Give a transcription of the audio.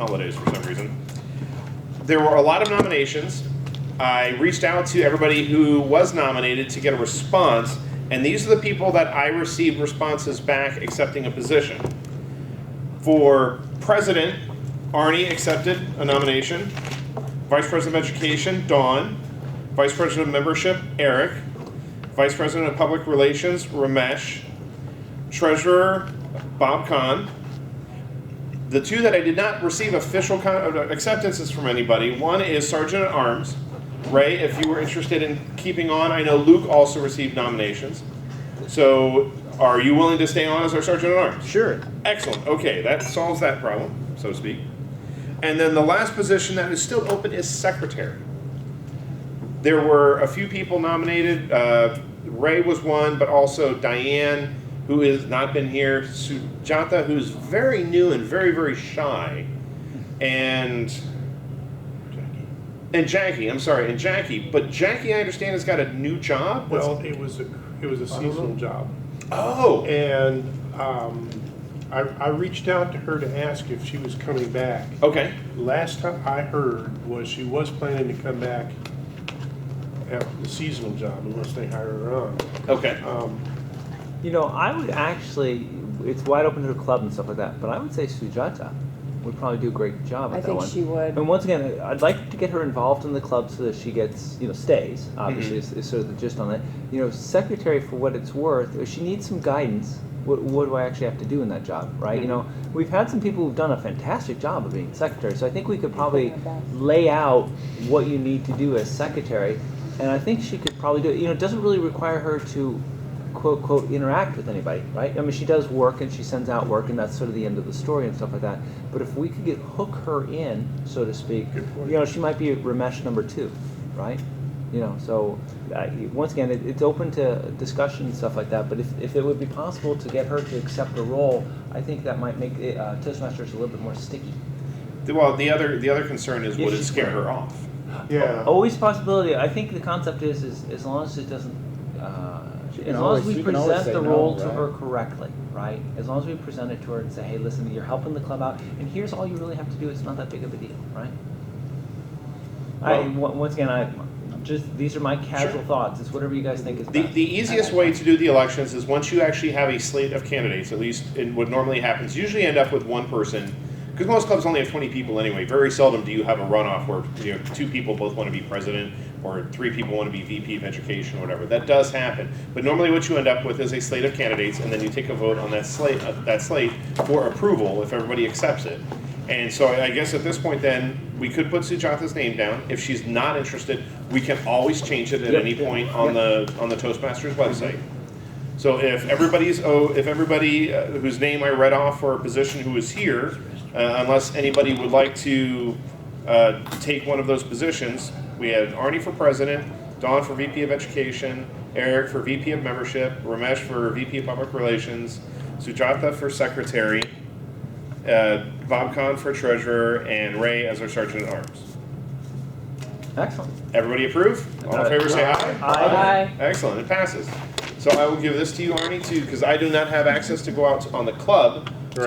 holidays for some reason. There were a lot of nominations. I reached out to everybody who was nominated to get a response, and these are the people that I received responses back accepting a position. For president, Arnie accepted a nomination. Vice President of Education, Dawn. Vice President of Membership, Eric. Vice President of Public Relations, Ramesh. Treasurer, Bob Kahn. The two that I did not receive official acceptances from anybody, one is Sergeant at Arms. Ray, if you were interested in keeping on, I know Luke also received nominations. So are you willing to stay on as our Sergeant at Arms? Sure. Excellent. Okay, that solves that problem, so to speak. And then the last position that is still open is Secretary. There were a few people nominated. Ray was one, but also Diane, who has not been here, Sujata, who's very new and very, very shy, and Jackie, I'm sorry, and Jackie. But Jackie, I understand, has got a new job. Well, it was a seasonal job. Oh. And I reached out to her to ask if she was coming back. Okay. Last time I heard was she was planning to come back after the seasonal job unless they hire her on. Okay. You know, I would actually, it's wide open to the club and stuff like that, but I would say Sujata would probably do a great job at that one. I think she would. And once again, I'd like to get her involved in the club so that she gets, stays, obviously, is sort of the gist on it. Secretary, for what it's worth, if she needs some guidance, what do I actually have to do in that job, right? We've had some people who've done a fantastic job of being secretary, so I think we could probably lay out what you need to do as secretary, and I think she could probably do it. It doesn't really require her to quote, quote, interact with anybody, right? I mean, she does work and she sends out work, and that's sort of the end of the story and stuff like that. But if we could hook her in, so to speak, she might be Ramesh number 2, right? So once again, it's open to discussion and stuff like that. But if it would be possible to get her to accept a role, I think that might make Toastmasters a little bit more sticky. Well, the other concern is, would it scare her off? Yeah. Always a possibility. I think the concept is as long as it doesn't. As long as we present the role to her correctly, right? As long as we present it to her and say, hey, listen, you're helping the club out, and here's all you really have to do. It's not that big of a deal, right? Once again, these are my casual thoughts. It's whatever you guys think is best. The easiest way to do the elections is once you actually have a slate of candidates, at least in what normally happens, usually end up with one person, because most clubs only have 20 people anyway. Very seldom do you have a runoff where 2 people both want to be president or 3 people want to be VP of education or whatever. That does happen. But normally what you end up with is a slate of candidates, and then you take a vote on that slate for approval if everybody accepts it. And so I guess at this point then, we could put Sujata's name down. If she's not interested, we can always change it at any point on the Toastmasters website. So if everybody whose name I read off for a position who is here, unless anybody would like to take one of those positions, we have Arnie for president, Dawn for VP of Education, Eric for VP of Membership, Ramesh for VP of Public Relations, Sujata for secretary, Bob Kahn for treasurer, and Ray as our Sergeant at Arms. Excellent. Everybody approve? All in favor say aye. Aye. Excellent, it passes. So I will give this to you, Arnie, too, because I do not have access to go out on the club.